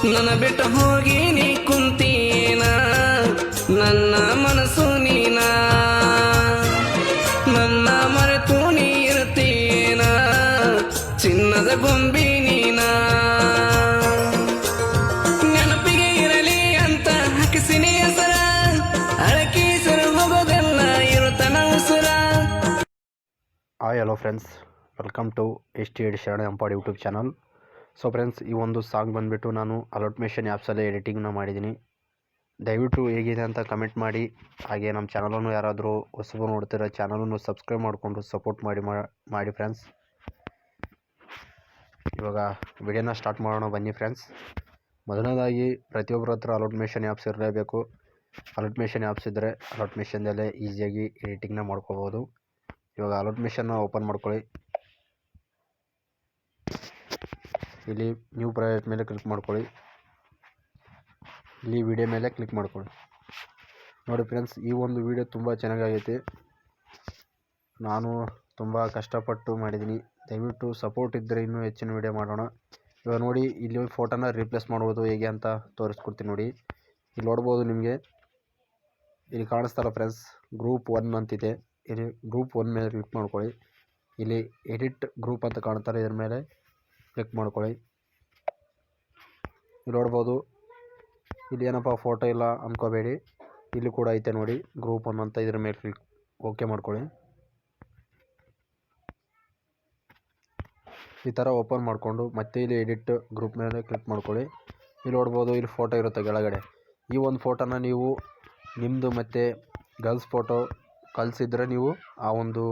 ನನ್ನ ಬಿಟ್ಟು ಹೋಗಿ ನೀ ಕುಂತೀನ, ನನ್ನ ಮನಸ್ಸು ನೀನ, ನನ್ನ ಮರೆತು ನೀ ಇರ್ತೀನ, ಚಿನ್ನದ ಗೊಂಬಿ ನೀನ. ನೆನಪಿಗೆ ಇರಲಿ ಅಂತ ಹಾಕಿಸಿನಿ ಹೆಸರ, ಅಳಕೀಸರು ಹೋಗೋದೆಲ್ಲ ಇರುತ್ತನ ಉಸುರ. Hi hello friends, welcome to ST Sharana ಎಂಪಾಡ್ ಯೂಟ್ಯೂಬ್ ಚಾನಲ್. ಸೊ ಫ್ರೆಂಡ್ಸ್, ಈ ಒಂದು ಸಾಂಗ್ ಬಂದುಬಿಟ್ಟು ನಾನು ಅಲೋಟ್ಮೇಷನ್ ಆ್ಯಪ್ಸಲ್ಲೇ ಎಡಿಟಿಂಗ್ನ ಮಾಡಿದ್ದೀನಿ. ದಯವಿಟ್ಟು ಹೇಗಿದೆ ಅಂತ ಕಮೆಂಟ್ ಮಾಡಿ. ಹಾಗೆ ನಮ್ಮ ಚಾನಲನ್ನು ಯಾರಾದರೂ ಹೊಸಬರು ನೋಡ್ತಿರೋ ಚಾನಲನ್ನು ಸಬ್ಸ್ಕ್ರೈಬ್ ಮಾಡಿಕೊಂಡು ಸಪೋರ್ಟ್ ಮಾಡಿ ಫ್ರೆಂಡ್ಸ್. ಇವಾಗ ವಿಡಿಯೋನ ಸ್ಟಾರ್ಟ್ ಮಾಡೋಣ ಬನ್ನಿ ಫ್ರೆಂಡ್ಸ್. ಮೊದಲನೇದಾಗಿ ಪ್ರತಿಯೊಬ್ಬರ ಹತ್ರ ಅಲೋಟ್ಮೇಷನ್ ಆ್ಯಪ್ಸ್ ಇರಲೇಬೇಕು. ಅಲೋಟ್ಮೇಷನ್ ಆ್ಯಪ್ಸ್ ಇದ್ದರೆ ಅಲೋಟ್ಮೇಷನ್ದಲ್ಲೇ ಈಸಿಯಾಗಿ ಎಡಿಟಿಂಗ್ನ ಮಾಡ್ಕೋಬೋದು. ಇವಾಗ ಅಲೋಟ್ಮೇಷನ್ನ ಓಪನ್ ಮಾಡ್ಕೊಳ್ಳಿ. ಇಲ್ಲಿ ನ್ಯೂ ಪ್ರಾಜೆಕ್ಟ್ ಮೇಲೆ ಕ್ಲಿಕ್ ಮಾಡ್ಕೊಳ್ಳಿ. ಇಲ್ಲಿ ವಿಡಿಯೋ ಮೇಲೆ ಕ್ಲಿಕ್ ಮಾಡ್ಕೊಳ್ಳಿ. ನೋಡಿ ಫ್ರೆಂಡ್ಸ್, ಈ ಒಂದು ವಿಡಿಯೋ ತುಂಬ ಚೆನ್ನಾಗೈತೆ. ನಾನು ತುಂಬ ಕಷ್ಟಪಟ್ಟು ಮಾಡಿದ್ದೀನಿ. ದಯವಿಟ್ಟು ಸಪೋರ್ಟ್ ಇದ್ದರೆ ಇನ್ನೂ ಹೆಚ್ಚಿನ ವಿಡಿಯೋ ಮಾಡೋಣ. ಇವಾಗ ನೋಡಿ, ಇಲ್ಲಿ ಫೋಟೋನ ರೀಪ್ಲೇಸ್ ಮಾಡ್ಬೋದು ಹೇಗೆ ಅಂತ ತೋರಿಸ್ಕೊಡ್ತೀನಿ. ನೋಡಿ, ಇಲ್ಲಿ ನೋಡ್ಬೋದು ನಿಮಗೆ, ಇಲ್ಲಿ ಕಾಣಿಸ್ತಲ್ಲ ಫ್ರೆಂಡ್ಸ್, ಗ್ರೂಪ್ 1 ಅಂತಿದೆ. ಇಲ್ಲಿ ಗ್ರೂಪ್ 1 ಮೇಲೆ ಕ್ಲಿಕ್ ಮಾಡ್ಕೊಳ್ಳಿ. ಇಲ್ಲಿ ಎಡಿಟ್ ಗ್ರೂಪ್ ಅಂತ ಕಾಣ್ತಾರೆ, ಇದ್ರ ಮೇಲೆ ಕ್ಲಿಕ್ ಮಾಡ್ಕೊಳ್ಳಿ. ಇಲ್ಲಿ ನೋಡ್ಬೋದು, ಇಲ್ಲಿ ಏನಪ್ಪ ಫೋಟೋ ಇಲ್ಲ ಅಂದ್ಕೋಬೇಡಿ, ಇಲ್ಲಿ ಕೂಡ ಐತೆ ನೋಡಿ ಗ್ರೂಪ್ 1 ಅಂತ. ಇದ್ರ ಮೇಲೆ ಕ್ಲಿಕ್ ಓಕೆ ಮಾಡ್ಕೊಳ್ಳಿ. ಈ ಥರ ಓಪನ್ ಮಾಡಿಕೊಂಡು ಮತ್ತೆ ಇಲ್ಲಿ ಎಡಿಟ್ ಗ್ರೂಪ್ ಮೇಲೆ ಕ್ಲಿಕ್ ಮಾಡ್ಕೊಳ್ಳಿ. ಇಲ್ಲಿ ನೋಡ್ಬೋದು, ಇಲ್ಲಿ ಫೋಟೋ ಇರುತ್ತೆ ಕೆಳಗಡೆ. ಈ ಒಂದು ಫೋಟೋನ ನೀವು ನಿಮ್ಮದು ಮತ್ತು ಗರ್ಲ್ಸ್ ಫೋಟೋ ಕಳಿಸಿದ್ರೆ ನೀವು ಆ ಒಂದು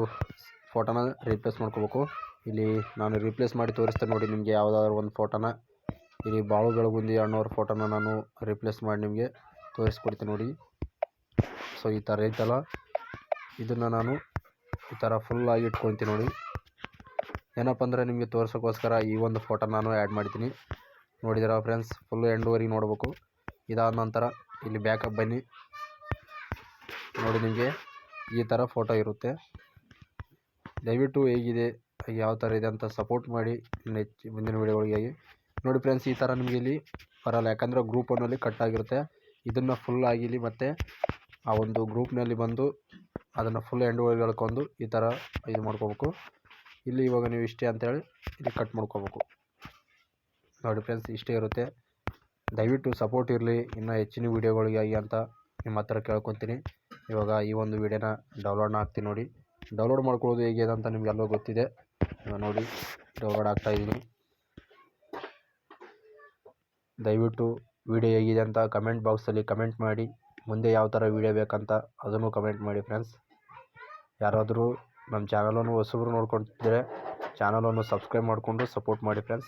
ಫೋಟೋನ ರೀಪ್ಲೇಸ್ ಮಾಡ್ಕೋಬೇಕು. ಇಲ್ಲಿ ನಾನು ರೀಪ್ಲೇಸ್ ಮಾಡಿ ತೋರಿಸ್ತೇನೆ ನೋಡಿ ನಿಮಗೆ. ಯಾವುದಾದ್ರು ಒಂದು ಫೋಟೋನ, ಇಲ್ಲಿ ಬಾಳು ಬೆಳಗುಂದಿ ಅಣ್ಣವ್ರ ಫೋಟೋನ ನಾನು ರೀಪ್ಲೇಸ್ ಮಾಡಿ ನಿಮಗೆ ತೋರಿಸ್ಕೊಡ್ತೀನಿ ನೋಡಿ. ಸೊ ಈ ಥರ ಐತಲ್ಲ, ಇದನ್ನು ನಾನು ಈ ಥರ ಫುಲ್ಲಾಗಿ ಇಟ್ಕೊತೀನಿ ನೋಡಿ. ಏನಪ್ಪ ಅಂದರೆ ನಿಮಗೆ ತೋರಿಸೋಕ್ಕೋಸ್ಕರ ಈ ಒಂದು ಫೋಟೋ ನಾನು ಆ್ಯಡ್ ಮಾಡ್ತೀನಿ. ನೋಡಿದ್ದೀರಾ ಫ್ರೆಂಡ್ಸ್, ಫುಲ್ಲು ಎಂಡ್ವರೆಗೆ ನೋಡಬೇಕು. ಇದಾದ ನಂತರ ಇಲ್ಲಿ ಬ್ಯಾಕಪ್ ಬನ್ನಿ. ನೋಡಿ, ನಿಮಗೆ ಈ ಥರ ಫೋಟೋ ಇರುತ್ತೆ. ದಯವಿಟ್ಟು ಹೇಗಿದೆ, ಯಾವ ಥರ ಇದೆ ಅಂತ ಸಪೋರ್ಟ್ ಮಾಡಿ ಮುಂದಿನ ವೀಡಿಯೋಗಳಿಗಾಗಿ. ನೋಡಿ ಫ್ರೆಂಡ್ಸ್, ಈ ಥರ ನಿಮಗೆ ಇಲ್ಲಿ ಬರಲ್ಲ, ಯಾಕಂದರೆ ಗ್ರೂಪ್ 1 ಕಟ್ ಆಗಿರುತ್ತೆ. ಇದನ್ನು ಫುಲ್ ಆಗಿಲಿ ಮತ್ತು ಆ ಒಂದು ಗ್ರೂಪ್ನಲ್ಲಿ ಬಂದು ಅದನ್ನು ಫುಲ್ ಎಂಡ್ವರೆಗೆ ಎಳ್ಕೊಂಡು ಈ ಥರ ಇದು ಮಾಡ್ಕೋಬೇಕು. ಇಲ್ಲಿ ಇವಾಗ ನೀವು ಇಷ್ಟೇ ಅಂತೇಳಿ ಇಲ್ಲಿ ಕಟ್ ಮಾಡ್ಕೋಬೇಕು. ನೋಡಿ ಫ್ರೆಂಡ್ಸ್, ಇಷ್ಟೇ ಇರುತ್ತೆ. ದಯವಿಟ್ಟು ಸಪೋರ್ಟ್ ಇರಲಿ ಇನ್ನೂ ಹೆಚ್ಚಿನ ವೀಡಿಯೋಗಳಿಗಾಗಿ ಅಂತ ನಿಮ್ಮ ಹತ್ರ ಕೇಳ್ಕೊತೀನಿ. ಇವಾಗ ಈ ಒಂದು ವೀಡಿಯೋನ ಡೌನ್ಲೋಡ್ನ ಹಾಕ್ತೀನಿ ನೋಡಿ. ಡೌನ್ಲೋಡ್ ಮಾಡ್ಕೊಳ್ಳೋದು ಹೇಗೆ ಅಂತ ನಿಮಗೆಲ್ಲೋ ಗೊತ್ತಿದೆ. ಇವಾಗ ನೋಡಿ, ಡೌನ್ಲೋಡ್ ಆಗ್ತಾಯಿದ್ದೀನಿ. ದಯವಿಟ್ಟು ವಿಡಿಯೋ ಹೇಗಿದೆ ಅಂತ ಕಮೆಂಟ್ ಬಾಕ್ಸಲ್ಲಿ ಕಮೆಂಟ್ ಮಾಡಿ. ಮುಂದೆ ಯಾವ ಥರ ವೀಡಿಯೋ ಬೇಕಂತ ಅದನ್ನು ಕಮೆಂಟ್ ಮಾಡಿ ಫ್ರೆಂಡ್ಸ್. ಯಾರಾದರೂ ನಮ್ಮ ಚಾನಲನ್ನು ಹೊಸಬರು ನೋಡ್ಕೊತಿದ್ದರೆ ಚಾನಲನ್ನು ಸಬ್ಸ್ಕ್ರೈಬ್ ಮಾಡಿಕೊಂಡು ಸಪೋರ್ಟ್ ಮಾಡಿ ಫ್ರೆಂಡ್ಸ್.